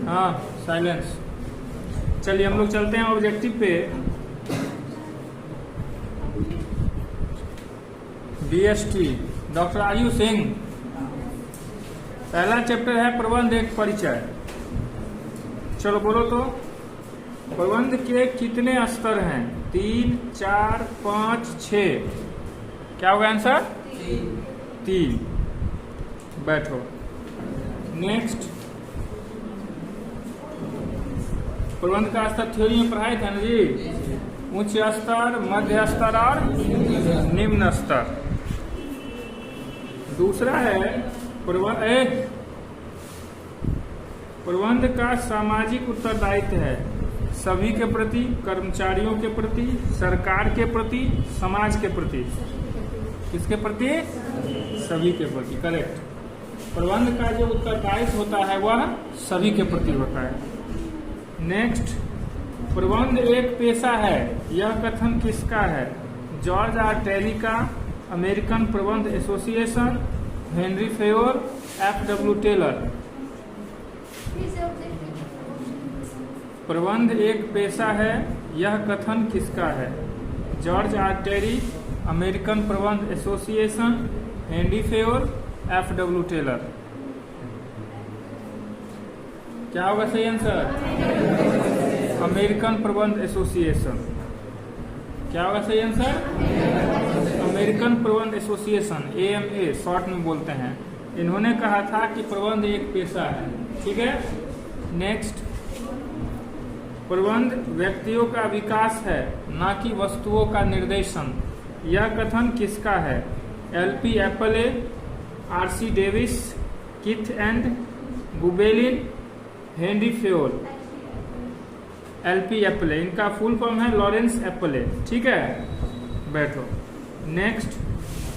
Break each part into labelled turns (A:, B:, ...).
A: हाँ साइलेंस। चलिए हम लोग चलते हैं ऑब्जेक्टिव पे। DST डॉक्टर आयु सिंह। पहला चैप्टर है प्रबंध एक परिचय। चलो बोलो तो, प्रबंध के कितने स्तर हैं? 3, 4, 5, 6। क्या होगा आंसर? 3। बैठो। नेक्स्ट, प्रबंध का स्तर थ्योरी में पढ़ाए थे ना जी? उच्च स्तर, मध्य स्तर और निम्न स्तर। दूसरा है प्रबंध का सामाजिक उत्तरदायित्व है सभी के प्रति, कर्मचारियों के प्रति, सरकार के प्रति, समाज के प्रति। किसके प्रति? सभी के प्रति। करेक्ट। प्रबंध का जो उत्तरदायित्व होता है वह सभी के प्रति होता है। नेक्स्ट, प्रबंध एक पेशा है, यह कथन किसका है? जॉर्ज आर टेरी का, अमेरिकन प्रबंध एसोसिएशन, हेनरी फेयोर, F.W. टेलर। प्रबंध एक पेशा है, यह कथन किसका है? जॉर्ज आर टेरी, अमेरिकन प्रबंध एसोसिएशन, हेनरी फेयोर, F.W. टेलर। क्या होगा सही आंसर? अमेरिकन प्रबंध एसोसिएशन। क्या होगा सही आंसर? अमेरिकन प्रबंध एसोसिएशन, AMA शॉर्ट में बोलते हैं। इन्होंने कहा था कि प्रबंध एक पेशा है। ठीक है। नेक्स्ट, प्रबंध व्यक्तियों का विकास है, ना कि वस्तुओं का निर्देशन। यह कथन किसका है? LP Appley, RC Davis, Keith and Gubelin, Henry Fayol. LP Appley, इनका फुल फॉर्म है लॉरेंस एप्पले। ठीक है। बैठो। नेक्स्ट,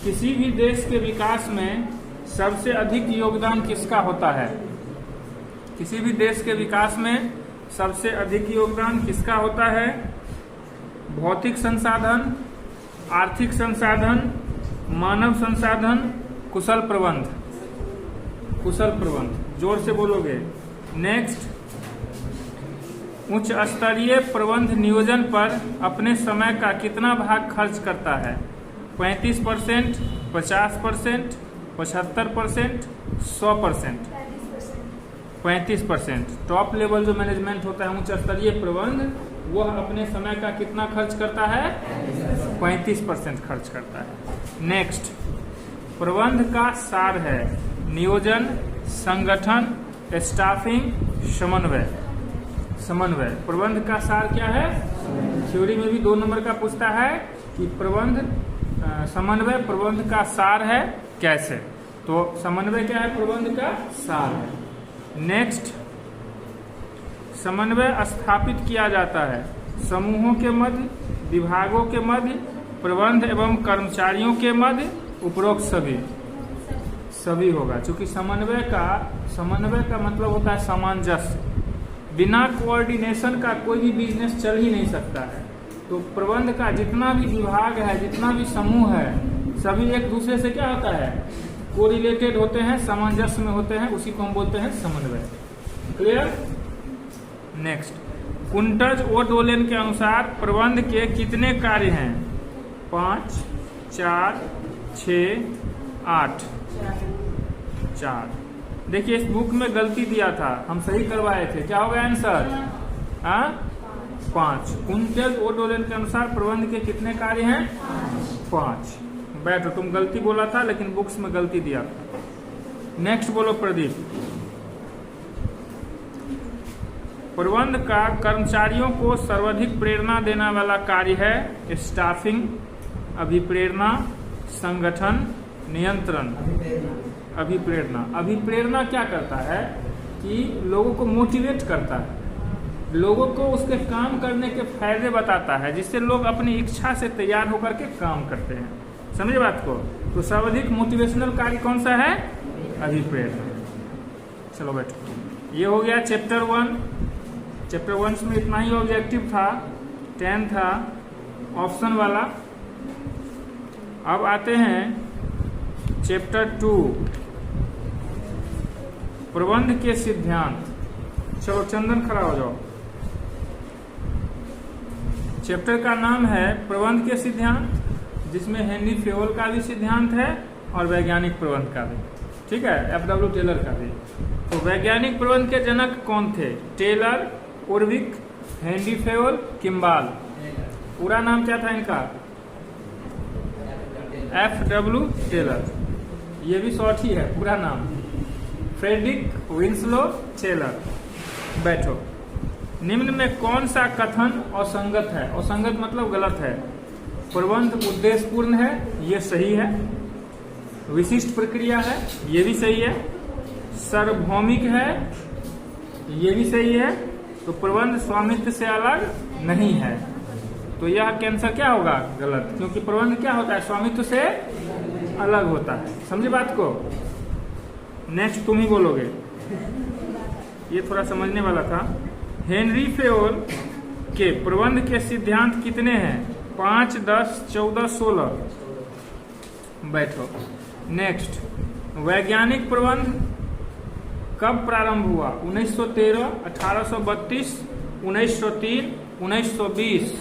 A: किसी भी देश के विकास में सबसे अधिक योगदान किसका होता है? किसी भी देश के विकास में सबसे अधिक योगदान किसका होता है? भौतिक संसाधन, आर्थिक संसाधन, मानव संसाधन, कुशल प्रबंध। कुशल प्रबंध, जोर से बोलोगे। नेक्स्ट, उच्च स्तरीय प्रबंध नियोजन पर अपने समय का कितना भाग खर्च करता है? 35%, 50%, 75%, 100%। 35%। टॉप लेवल जो मैनेजमेंट होता है, उच्च स्तरीय प्रबंध, वह अपने समय का कितना खर्च करता है? 35% खर्च करता है। नेक्स्ट, प्रबंध का सार है नियोजन, संगठन, स्टाफिंग, समन्वय। समन्वय। प्रबंध का सार क्या है? थ्योरी में भी 2 नंबर का पूछता है कि समन्वय प्रबंध का सार है कैसे? तो समन्वय क्या है? प्रबंध का सार है। नेक्स्ट, समन्वय स्थापित किया जाता है समूहों के मध्य, विभागों के मध्य, प्रबंध एवं कर्मचारियों के मध्य, उपरोक्त सभी होगा। क्योंकि समन्वय का मतलब होता है सामंजस्य। बिना कोऑर्डिनेशन का कोई भी बिजनेस चल ही नहीं सकता है। तो प्रबंध का जितना भी विभाग है, जितना भी समूह है, सभी एक दूसरे से क्या होता है? कोरिलेटेड होते हैं, सामंजस्य में होते हैं। उसी को हम बोलते हैं समन्वय। क्लियर? नेक्स्ट, कुंटज ओ डोलेन के अनुसार प्रबंध के कितने कार्य हैं? 5, 4, 6, 8। 4। देखिए इस बुक में गलती दिया था, हम सही करवाए थे। क्या होगा आंसर? 5। कुंटज ओ डोलेन के अनुसार प्रबंध के कितने कार्य हैं? 5। बैठो, तुम गलती बोला था लेकिन बुक्स में गलती दिया था। नेक्स्ट बोलो प्रदीप। प्रबंध का कर्मचारियों को सर्वाधिक प्रेरणा देने वाला कार्य है स्टाफिंग, अभिप्रेरणा, संगठन, नियंत्रण। अभिप्रेरणा क्या करता है कि लोगों को मोटिवेट करता है, लोगों को उसके काम करने के फायदे बताता है, जिससे लोग अपनी इच्छा से तैयार होकर के काम करते हैं। समझे बात को? तो सर्वाधिक मोटिवेशनल कार्य कौन सा है? अभिप्रेरणा। चलो बैठो। ये हो गया चैप्टर 1। चैप्टर 1 में इतना ही ऑब्जेक्टिव था, 10 था ऑप्शन वाला। अब आते हैं चैप्टर 2, प्रबंध के सिद्धांत। चलो चंदन खड़ा हो जाओ। चैप्टर का नाम है प्रबंध के सिद्धांत, जिसमें हेनरी फेयोल का भी सिद्धांत है और वैज्ञानिक प्रबंध का भी, ठीक है, एफ.डब्ल्यू. टेलर का भी। तो वैज्ञानिक प्रबंध के जनक कौन थे? Taylor, Urwick, Henry Fayol, Kimball. पूरा नाम क्या था इनका? एफ.डब्ल्यू. टेलर। ये भी शॉर्ट ही है, पूरा नाम फ्रेडरिक विंसलो टेलर। बैठो। निम्न में कौन सा कथन असंगत है? असंगत मतलब गलत है। प्रबंध उद्देश्यपूर्ण है, ये सही है। विशिष्ट प्रक्रिया है, ये भी सही है। सार्वभौमिक है, ये भी सही है। तो प्रबंध स्वामित्व से अलग नहीं है। तो यह कैंसर क्या होगा? गलत, क्योंकि प्रबंध क्या होता है? स्वामित्व से अलग होता है। समझे बात को? नेक्स्ट तुम ही बोलोगे, ये थोड़ा समझने वाला था। हेनरी फेयोल के प्रबंध के सिद्धांत कितने हैं? 5, 10, 14, 16। बैठो। नेक्स्ट, वैज्ञानिक प्रबंध कब प्रारंभ हुआ? 1913, 1832, 1903, 1920।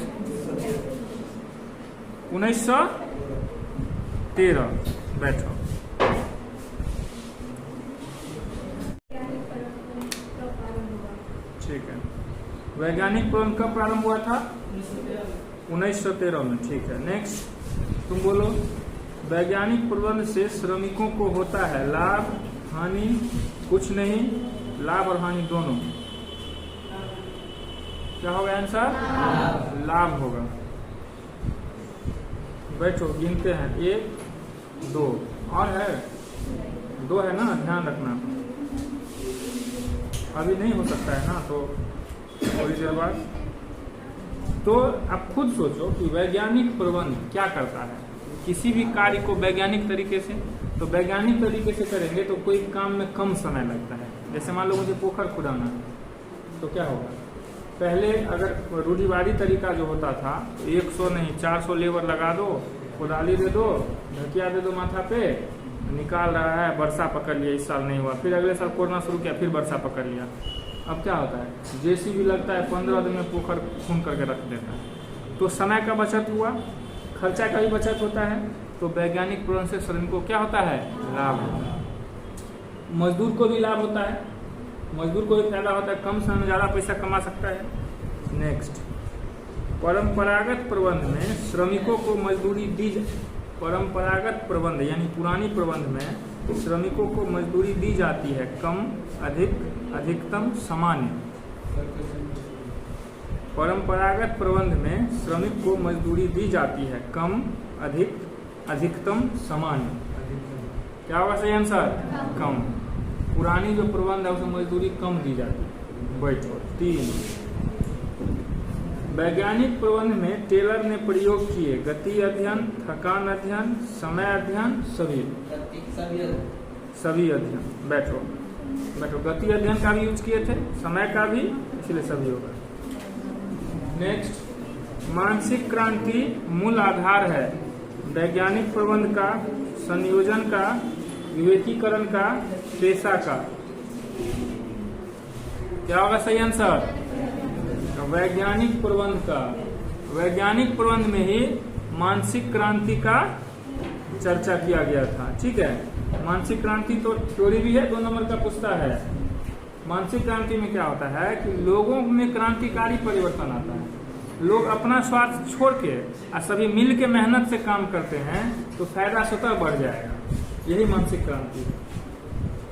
A: 1913। बैठो। ठीक है, वैज्ञानिक प्रबंध कब प्रारंभ हुआ था? 1913 में। ठीक है, नेक्स्ट तुम बोलो। वैज्ञानिक प्रबंध से श्रमिकों को होता है लाभ, हानि? कुछ नहीं, लाभ और हानि दोनों। क्या होगा आंसर? लाभ होगा। बैठो, गिनते हैं। 1, 2 और है, 2 है ना, ध्यान रखना। अभी नहीं हो सकता है ना, तो थोड़ी देर बाद। तो आप खुद सोचो कि वैज्ञानिक प्रबंध क्या करता है। किसी भी कार्य को वैज्ञानिक तरीके से, तो वैज्ञानिक तरीके से करेंगे तो कोई काम में कम समय लगता है। जैसे मान लो मुझे पोखर खुदाना है, तो क्या होगा? पहले अगर रूढ़िवादी तरीका जो होता था, 100 नहीं 400 लेबर लगा दो, कुदाली दे दो, ढकिया दे दो माथा पे, निकाल रहा है, वर्षा पकड़ लिया, इस साल नहीं हुआ, फिर अगले साल कोरना शुरू किया, फिर वर्षा पकड़ लिया। अब क्या होता है? जेसीबी लगता है, 15 दिन में पोखर खून करके रख देता है। तो समय का बचत हुआ, खर्चा का भी बचत होता है। तो वैज्ञानिक प्रबंध से श्रमिक को क्या होता है? लाभ होता है। मजदूर को भी लाभ होता है, मजदूर को भी फायदा होता है, कम समय में ज्यादा पैसा कमा सकता है। नेक्स्ट, परंपरागत प्रबंध में श्रमिकों को मजदूरी दी, परंपरागत प्रबंध यानी पुरानी प्रबंध में श्रमिकों को मजदूरी दी जाती है कम, अधिक, अधिकतम, सामान्य। परंपरागत प्रबंध में श्रमिक को मजदूरी दी जाती है कम, अधिक, अधिकतम, सामान्य। क्या होगा सही आंसर? कम। पुरानी जो प्रबंध है उसमें मजदूरी कम दी जाती है। बैठो। 3, वैज्ञानिक प्रबंध में टेलर ने प्रयोग किए गति अध्ययन, थकान अध्ययन, समय अध्ययन, सभी अध्ययन। बैठो बैठो। गति अध्ययन का भी यूज किए थे, समय का भी, इसलिए सभी होगा। नेक्स्ट, मानसिक क्रांति मूल आधार है वैज्ञानिक प्रबंध का, संयोजन का, विवेकीकरण का, पेशा का। क्या होगा सही आंसर? वैज्ञानिक प्रबंध का। वैज्ञानिक प्रबंध में ही मानसिक क्रांति का चर्चा किया गया था। ठीक है, मानसिक क्रांति तो थ्योरी भी है, 2 नंबर का पूछता है। मानसिक क्रांति में क्या होता है कि लोगों में क्रांतिकारी परिवर्तन आता है। लोग अपना स्वार्थ छोड़ के और सभी मिल के मेहनत से काम करते हैं तो फायदा स्वतः बढ़ जाएगा। यही मानसिक क्रांति है।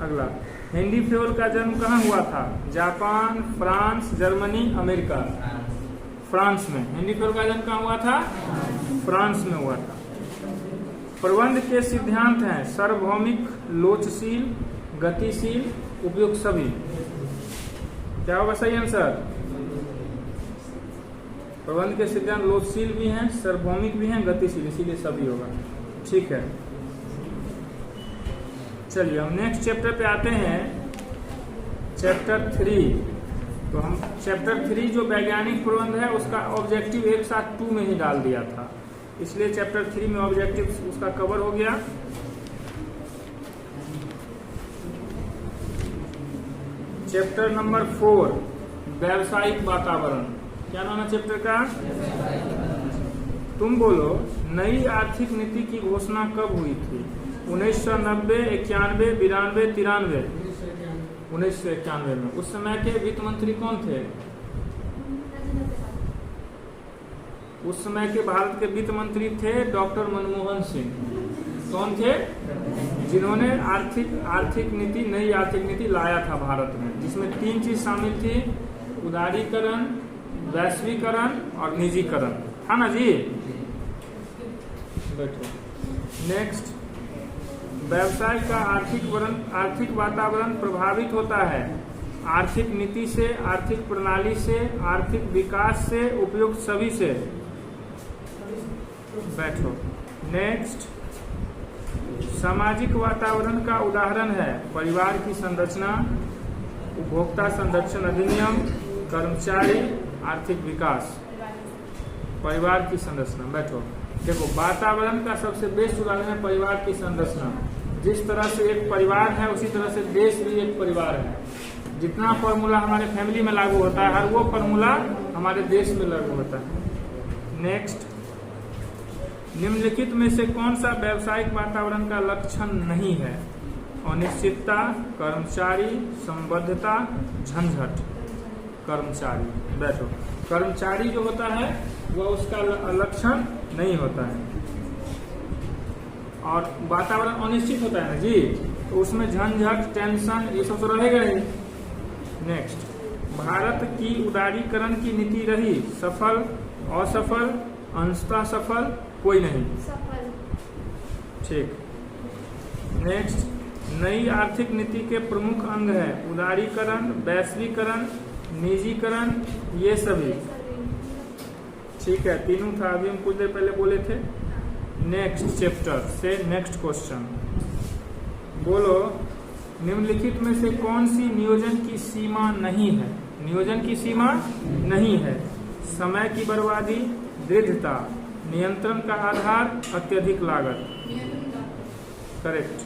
A: अगला, हेनरी फेयोल का जन्म कहाँ हुआ था? Japan, France, Germany, America. France में। हेनरी फेयोल का जन्म कहाँ हुआ था? फ्रांस में हुआ था। प्रबंध के सिद्धांत हैं सार्वभौमिक, लोचशील, गतिशील, उपयुक्त, सभी। क्या होगा सही आंसर? प्रबंध के सिद्धांत लोचशील भी हैं, सार्वभौमिक भी हैं, गतिशील, इसीलिए सभी होगा। ठीक है, चलिए हम नेक्स्ट चैप्टर पे आते हैं। चैप्टर 3। तो हम चैप्टर 3 जो वैज्ञानिक प्रबंध है उसका ऑब्जेक्टिव एक साथ 2 में ही डाल दिया था, इसलिए चैप्टर 3 में ऑब्जेक्टिव उसका कवर हो गया। चैप्टर नंबर 4 व्यावसायिक वातावरण। क्या नाम है चैप्टर का? तुम बोलो, नई आर्थिक नीति की घोषणा कब हुई थी? 1990, 91, 92, 93? 1991 में। उस समय के वित्त मंत्री कौन थे? उस समय के भारत के वित्त मंत्री थे डॉक्टर मनमोहन सिंह। कौन थे? जिन्होंने आर्थिक नीति, नई आर्थिक नीति लाया था भारत में, जिसमें 3 चीज शामिल थी: उदारीकरण, वैश्वीकरण और निजीकरण। था ना जी? बैठो। नेक्स्ट, व्यवसाय का आर्थिक वातावरण प्रभावित होता है आर्थिक नीति से, आर्थिक प्रणाली से, आर्थिक विकास से, उपयुक्त सभी से। बैठो। नेक्स्ट, सामाजिक वातावरण का उदाहरण है परिवार की संरचना, उपभोक्ता संरक्षण अधिनियम, कर्मचारी, आर्थिक विकास। परिवार की संरचना। बैठो। देखो, वातावरण का सबसे बेस्ट उदाहरण है परिवार की संरचना। जिस तरह से एक परिवार है, उसी तरह से देश भी एक परिवार है। जितना फॉर्मूला हमारे फैमिली में लागू होता है, हर वो फॉर्मूला हमारे देश में लागू होता है। नेक्स्ट, निम्नलिखित में से कौन सा व्यावसायिक वातावरण का लक्षण नहीं है? अनिश्चितता, कर्मचारी, संबद्धता, झंझट। कर्मचारी। बैठो। कर्मचारी जो होता है वह उसका लक्षण नहीं होता है, और वातावरण अनिश्चित होता है ना जी, तो उसमें झंझट, टेंशन, ये सब तो रहेगा ही। नेक्स्ट, भारत की उदारीकरण की नीति रही सफल, असफल, अंशतः सफल, कोई नहीं?
B: सफल।
A: ठीक। नेक्स्ट, नई आर्थिक नीति के प्रमुख अंग है उदारीकरण, वैश्वीकरण, निजीकरण, ये सभी। ठीक है, तीनों था, अभी हम कुछ देर पहले बोले थे। नेक्स्ट चैप्टर से नेक्स्ट क्वेश्चन। बोलो, निम्नलिखित में से कौन सी नियोजन की सीमा नहीं है? नियोजन की सीमा नहीं है। समय की बर्बादी, दृढ़ता, नियंत्रण का आधार, अत्यधिक लागत। करेक्ट।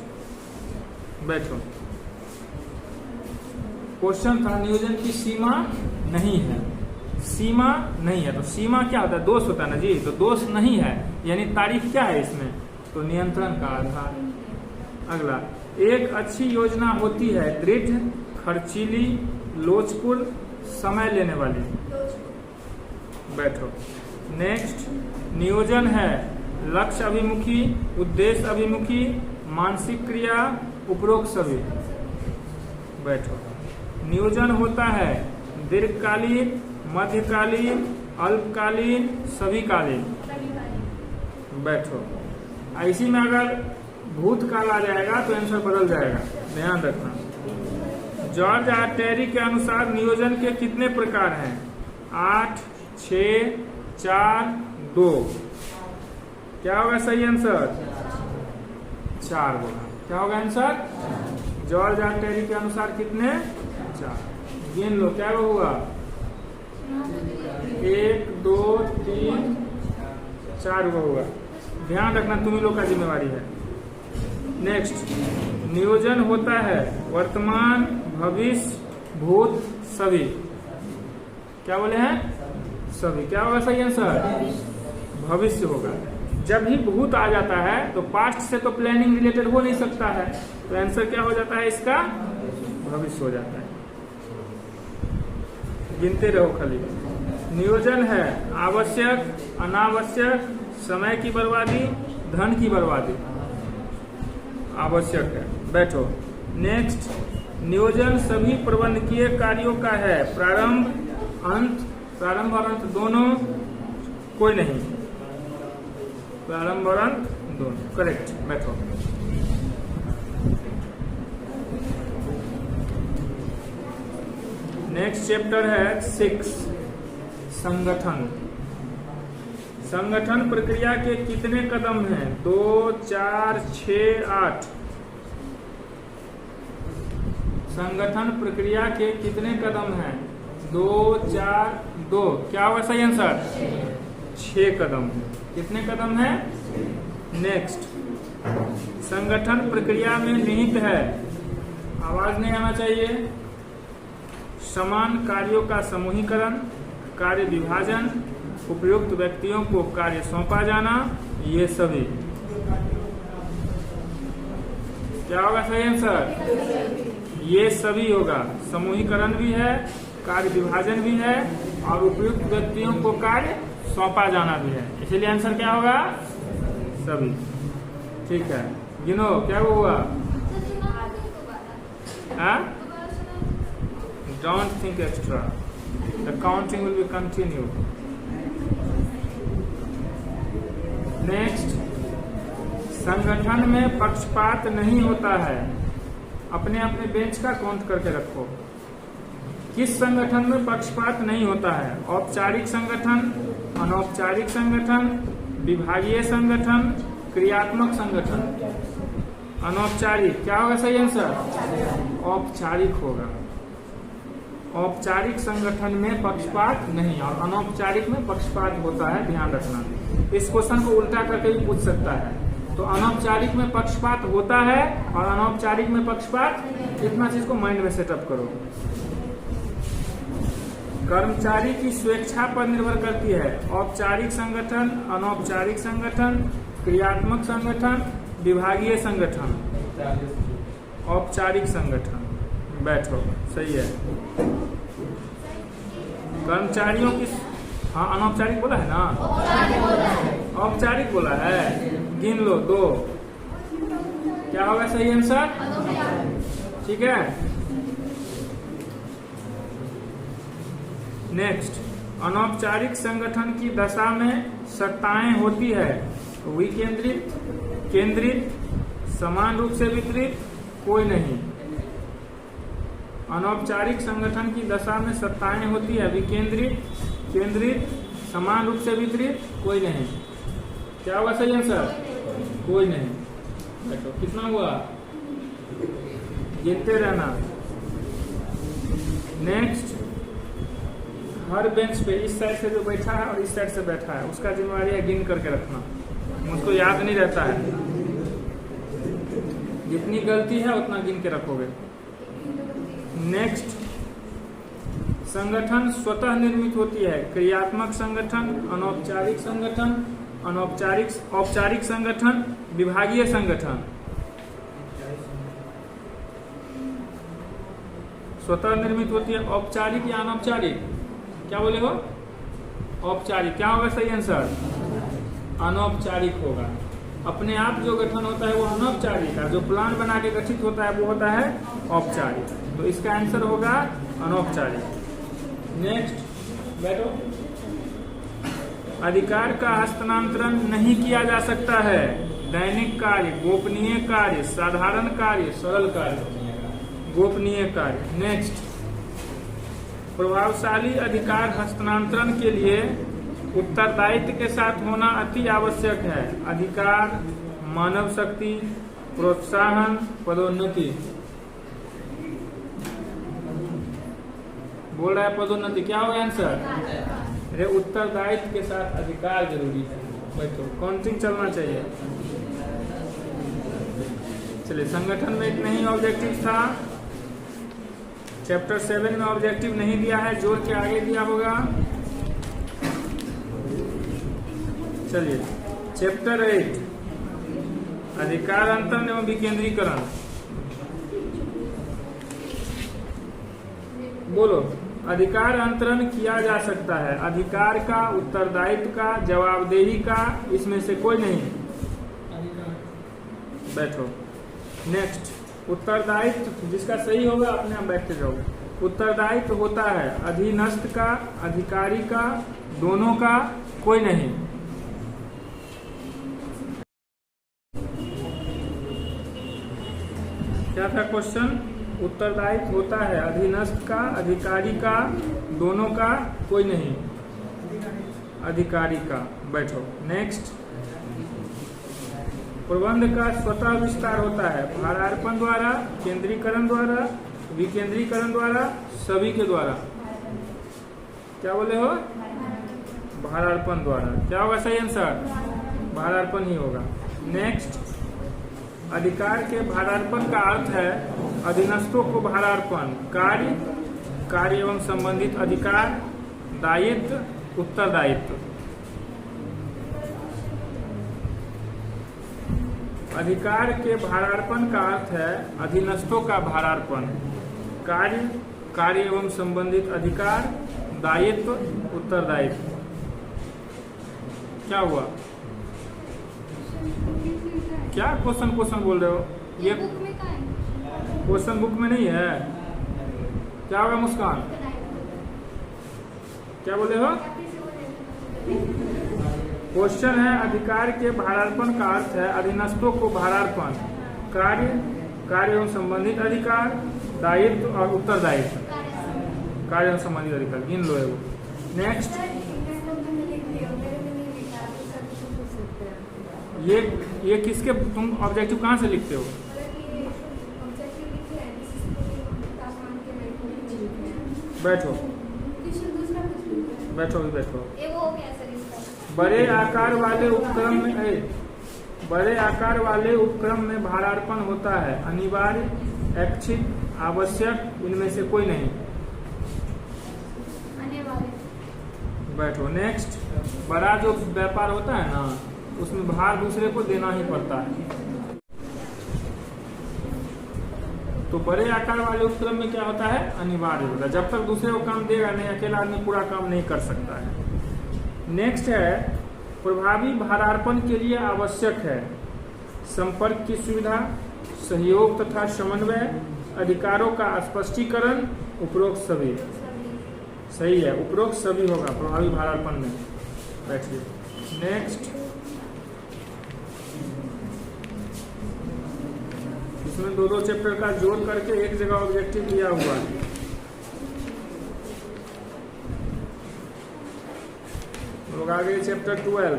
A: बैठो। क्वेश्चन था नियोजन की सीमा नहीं है। सीमा नहीं है तो सीमा क्या होता है? दोष होता है ना जी। तो दोष नहीं है यानी तारीफ क्या है इसमें? तो नियंत्रण का आधार। अगला, एक अच्छी योजना होती है दृढ़, खर्चीली, लोचपुर, समय लेने वाली। बैठो। नेक्स्ट, नियोजन है लक्ष्य अभिमुखी, उद्देश्य अभिमुखी, मानसिक क्रिया, उपरोक्त सभी। बैठो। नियोजन होता है दीर्घकालीन, मध्यकालीन, अल्पकालीन, सभी कालीन। बैठो। इसी में अगर भूतकाल आ जाएगा तो आंसर बदल जाएगा, ध्यान रखना। जॉर्ज आर टेरी के अनुसार नियोजन के कितने प्रकार हैं? 8, 6, 4, 2। क्या होगा सही आंसर? 4 होगा। क्या होगा आंसर? जॉर्ज आर टेरी के अनुसार कितने? 4। गिन लो, क्या होगा? 1, 2, 3, 4 होगा। ध्यान रखना, तुम्ही लोग का जिम्मेवारी है। नेक्स्ट, नियोजन होता है वर्तमान, भविष्य, भूत, सभी। क्या बोले हैं? सभी। क्या होगा सही आंसर? भविष्य होगा। जब भी भूत आ जाता है तो पास्ट से तो प्लानिंग रिलेटेड हो नहीं सकता है, तो आंसर क्या हो जाता है इसका? भविष्य हो जाता है। गिनते रहो खाली। नियोजन है आवश्यक, अनावश्यक, समय की बर्बादी, धन की बर्बादी। आवश्यक है। बैठो। नेक्स्ट, नियोजन सभी प्रबंधकीय कार्यों का है प्रारंभ, अंत, प्रारंभ और अंत दोनों, कोई नहीं। प्रारंभ और अंत दोनों। करेक्ट। बैठो। नेक्स्ट चैप्टर है 6 संगठन। संगठन प्रक्रिया के कितने कदम हैं? 2, 4, 6, 8। संगठन प्रक्रिया के कितने कदम हैं? 2, 4, 2। क्या होगा सही आंसर? 6 कदम। कितने कदम हैं? नेक्स्ट, संगठन प्रक्रिया में निहित है, आवाज नहीं आना चाहिए, समान कार्यों का समूहीकरण, कार्य विभाजन, उपयुक्त व्यक्तियों को कार्य सौंपा जाना, ये सभी। क्या होगा सही आंसर? ये सभी होगा। समूहीकरण भी है, कार्य विभाजन भी है और उपयुक्त व्यक्तियों को कार्य सौंपा जाना भी है। इसलिए आंसर क्या होगा? सभी। ठीक है, गिनो क्या हुआ? Don't think extra, the counting will be continue. Next, संगठन में पक्षपात नहीं होता है। अपने अपने बेंच का काउंट करके रखो। किस संगठन में पक्षपात नहीं होता है? औपचारिक संगठन, अनौपचारिक संगठन, विभागीय संगठन, क्रियात्मक संगठन। अनौपचारिक क्या होगा सही आंसर? औपचारिक होगा। औपचारिक संगठन में पक्षपात नहीं और अनौपचारिक में पक्षपात होता है, ध्यान रखना। इस क्वेश्चन को उल्टा करके भी पूछ सकता है। तो अनौपचारिक में पक्षपात होता है और अनौपचारिक में पक्षपात, इतना चीज को माइंड में सेटअप करो। कर्मचारी की स्वेच्छा पर निर्भर करती है। औपचारिक संगठन, अनौपचारिक संगठन, क्रियात्मक संगठन, विभागीय संगठन। औपचारिक संगठन, बैठो, सही है। कर्मचारियों की, हाँ अनौपचारिक बोला है ना? औपचारिक बोला है, गिन लो 2। क्या होगा सही आंसर? ठीक है। नेक्स्ट, अनौपचारिक संगठन की दशा में सत्ताएं होती है। विकेंद्रित, केंद्रित, समान रूप से वितरित, कोई नहीं। अनौपचारिक संगठन की दशा में सत्ताएं होती है। विकेंद्रित, केंद्रित, समान रूप से वितरित, कोई नहीं। क्या हुआ सही आंसर? कोई नहीं। बैठो, कितना हुआ? गिनते रहना। नेक्स्ट, हर बेंच पे इस साइड से जो बैठा है और इस साइड से बैठा है उसका जिम्मेवारी है गिन करके रखना। मुझको याद नहीं रहता है, जितनी गलती है उतना गिन के रखोगे। नेक्स्ट, संगठन स्वतः निर्मित होती है। क्रियात्मक संगठन, अनौपचारिक संगठन, औपचारिक संगठन, विभागीय संगठन। स्वतः निर्मित होती है। औपचारिक या अनौपचारिक? क्या बोले हो? औपचारिक। क्या होगा सही आंसर? अनौपचारिक होगा। अपने आप जो गठन होता है वो अनौपचारिक है, जो प्लान बना के गठित होता है वो होता है औपचारिक। तो इसका आंसर होगा अनौपचारिक। नेक्स्ट, बैठो। अधिकार का हस्तांतरण नहीं किया जा सकता है। दैनिक कार्य, गोपनीय कार्य, साधारण कार्य, सरल कार्य। गोपनीय कार्य। नेक्स्ट, प्रभावशाली अधिकार हस्तांतरण के लिए उत्तरदायित्व के साथ होना अति आवश्यक है। अधिकार, मानव शक्ति, प्रोत्साहन, पदोन्नति। बोल रहा है पदोन्नति। क्या होगा आंसर? अरे उत्तरदायित्व के साथ अधिकार जरूरी है। बैठो, काउंटिंग चलना चाहिए। चलिए, संगठन में इतना ही ऑब्जेक्टिव था। चैप्टर 7 में ऑब्जेक्टिव नहीं दिया है, जोड़ के आगे दिया होगा। चलिए, चैप्टर 8 अधिकार अंतरण एवं विकेंद्रीकरण। बोलो, अधिकार अंतरण किया जा सकता है। अधिकार का, उत्तरदायित्व का, जवाबदेही का, इसमें से कोई नहीं। बैठो। नेक्स्ट, उत्तरदायित्व जिसका सही होगा अपने आप बैठते जाओगे। उत्तरदायित्व होता है अधीनस्थ का, अधिकारी का, दोनों का, कोई नहीं। क्या था क्वेश्चन? उत्तरदायित्व होता है अधीनस्थ का, अधिकारी का, दोनों का, कोई नहीं। अधिकारी का। बैठो। नेक्स्ट, प्रबंध का स्वतः विस्तार होता है भारार्पण द्वारा, केंद्रीकरण द्वारा, विकेंद्रीकरण द्वारा, सभी के द्वारा। क्या बोले हो? भारार्पण द्वारा। क्या होगा सही आंसर? भारार्पण ही होगा। नेक्स्ट, अधिकार के भारार्पण का अर्थ है अधीनस्थों को भारार्पण, कार्य एवं संबंधित अधिकार, दायित्व, उत्तरदायित्व। अधिकार के भारार्पण का अर्थ है अधीनस्थों का भारार्पण। कार्य एवं संबंधित अधिकार, दायित्व, उत्तरदायित्व। क्या हुआ? क्या क्वेश्चन बोल रहे हो? ये क्वेश्चन बुक में नहीं है। क्या होगा मुस्कान? क्या बोले हो? क्वेश्चन है अधिकार के भारार्पण का अर्थ है अधीनस्थों को भारार्पण। कार्य एवं संबंधित अधिकार, दायित्व और उत्तरदायित्व। कार्य एवं संबंधित अधिकार गिन लो है वो। नेक्स्ट, ये किसके तुम ऑब्जेक्टिव कहाँ से लिखते हो? बैठो बैठो भी बैठो। बड़े आकार वाले उपक्रम में भारार्पण होता है अनिवार्य, ऐच्छिक, आवश्यक, इनमें से कोई नहीं। बैठो। नेक्स्ट, बड़ा जो व्यापार होता है ना उसमें भार दूसरे को देना ही पड़ता है। तो बड़े आकार वाले उपक्रम में क्या होता है? अनिवार्य होता है। जब तक दूसरे को काम देगा नहीं, अकेला आदमी पूरा काम नहीं कर सकता है। नेक्स्ट है प्रभावी भारार्पण के लिए आवश्यक है संपर्क की सुविधा, सहयोग तथा समन्वय, अधिकारों का स्पष्टीकरण, उपरोक्त सभी। सही है, उपरोक्त सभी होगा प्रभावी भारार्पण में। बैठिए। नेक्स्ट, इसमें दो चैप्टर का जोड़ करके एक जगह ऑब्जेक्टिव दिया हुआ है। लोग आगे चैप्टर 12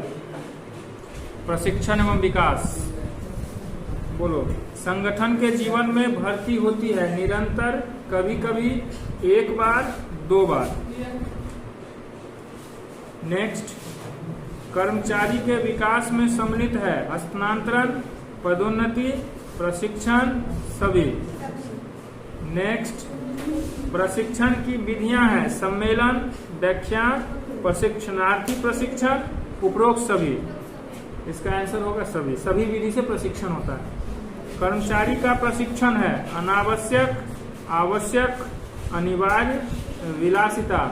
A: प्रशिक्षण एवं विकास। बोलो। संगठन के जीवन में भर्ती होती है निरंतर, कभी कभी, एक बार, 2 बार। नेक्स्ट, कर्मचारी के विकास में सम्मिलित है हस्तांतरण, पदोन्नति, प्रशिक्षण, सभी। नेक्स्ट, प्रशिक्षण की विधियां हैं सम्मेलन, व्याख्यान, प्रशिक्षणार्थी प्रशिक्षण, उपरोक्त सभी। इसका आंसर होगा सभी। सभी विधि से प्रशिक्षण होता है। कर्मचारी का प्रशिक्षण है अनावश्यक, आवश्यक, अनिवार्य, विलासिता।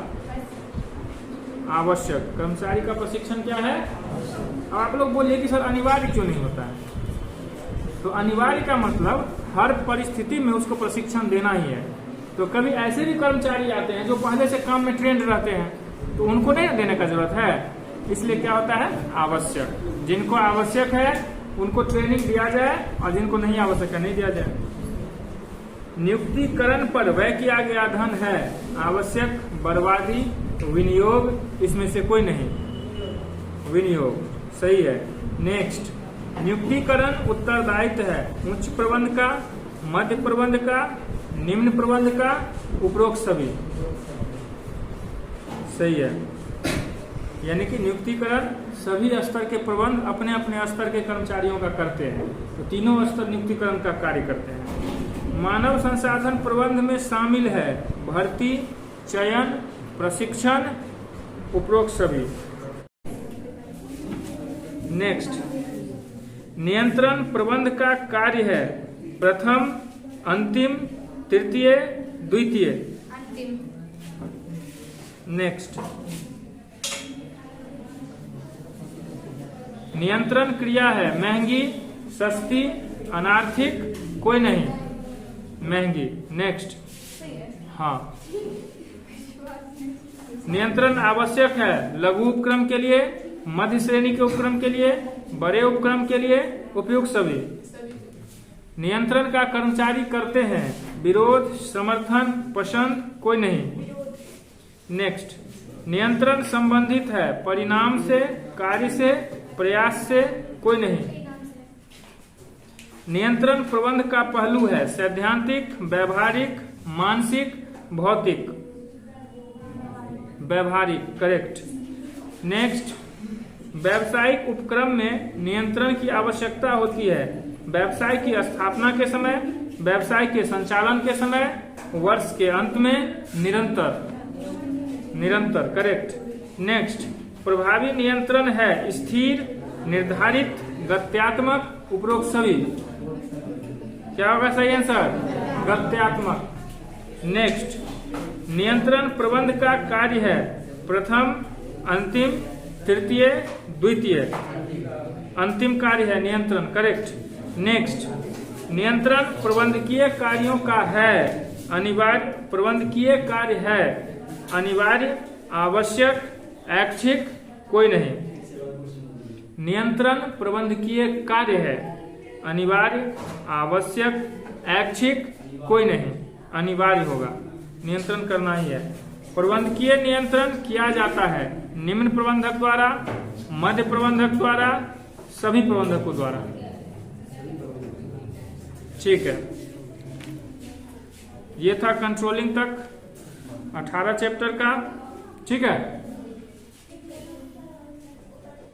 A: आवश्यक। कर्मचारी का प्रशिक्षण क्या है? अब आप लोग बोलिए कि सर अनिवार्य क्यों नहीं होता है? तो अनिवार्य का मतलब हर परिस्थिति में उसको प्रशिक्षण देना ही है। तो कभी ऐसे भी कर्मचारी आते हैं जो पहले से काम में ट्रेंड रहते हैं, तो उनको नहीं देने का जरूरत है। इसलिए क्या होता है? आवश्यक। जिनको आवश्यक है उनको ट्रेनिंग दिया जाए और जिनको नहीं आवश्यक है नहीं दिया जाए। नियुक्तिकरण पर व्यय किया गया धन है आवश्यक, बर्बादी, विनियोग, इसमें से कोई नहीं। विनियोग सही है। नेक्स्ट, नियुक्तिकरण उत्तरदायित्व है उच्च प्रबंध का, मध्य प्रबंध का, निम्न प्रबंध का, उपरोक्त सभी। सही है। यानी कि नियुक्तिकरण सभी स्तर के प्रबंध अपने अपने स्तर के कर्मचारियों का करते हैं। तो तीनों स्तर नियुक्तिकरण का कार्य करते हैं। मानव संसाधन प्रबंध में शामिल है भर्ती, चयन, प्रशिक्षण, उपरोक्त सभी। नेक्स्ट, नियंत्रण प्रबंध का कार्य है प्रथम, अंतिम, तृतीय, द्वितीय।
B: अंतिम।
A: नेक्स्ट, नियंत्रण क्रिया है महंगी, सस्ती, अनार्थिक, कोई नहीं। महंगी। नेक्स्ट, हाँ। नियंत्रण आवश्यक है लघु उपक्रम के लिए, मध्य श्रेणी के उपक्रम के लिए, बड़े उपक्रम के लिए, उपयुक्त सभी। नियंत्रण का कर्मचारी करते हैं विरोध, समर्थन, पसंद, कोई नहीं। नेक्स्ट, नियंत्रण संबंधित है परिणाम से, कार्य से, प्रयास से, कोई नहीं। नियंत्रण प्रबंध का पहलू है सैद्धांतिक, व्यावहारिक, मानसिक, भौतिक। व्यावहारिक करेक्ट। नेक्स्ट, व्यावसायिक उपक्रम में नियंत्रण की आवश्यकता होती है व्यवसाय की स्थापना के समय, व्यवसाय के संचालन के समय, वर्ष के अंत में, निरंतर करेक्ट। नेक्स्ट, प्रभावी नियंत्रण है स्थिर, निर्धारित, गत्यात्मक, उपरोक्त सभी। क्या होगा सही आंसर? गत्यात्मक। नेक्स्ट, नियंत्रण प्रबंध का कार्य है प्रथम, अंतिम, तृतीय, द्वितीय। अंतिम कार्य है नियंत्रण, करेक्ट। नेक्स्ट, नियंत्रण प्रबंधकीय कार्यों का है अनिवार्य, प्रबंधकीय कार्य है अनिवार्य, आवश्यक, ऐच्छिक, कोई नहीं। नियंत्रण प्रबंधकीय कार्य है अनिवार्य, आवश्यक, ऐच्छिक, कोई नहीं, अनिवार्य होगा, नियंत्रण करना ही है। प्रबंधकीय नियंत्रण किया जाता है निम्न प्रबंधक द्वारा, मध्य प्रबंधक द्वारा, सभी प्रबंधकों द्वारा। ठीक है, ये था कंट्रोलिंग तक 18 चैप्टर का। ठीक है।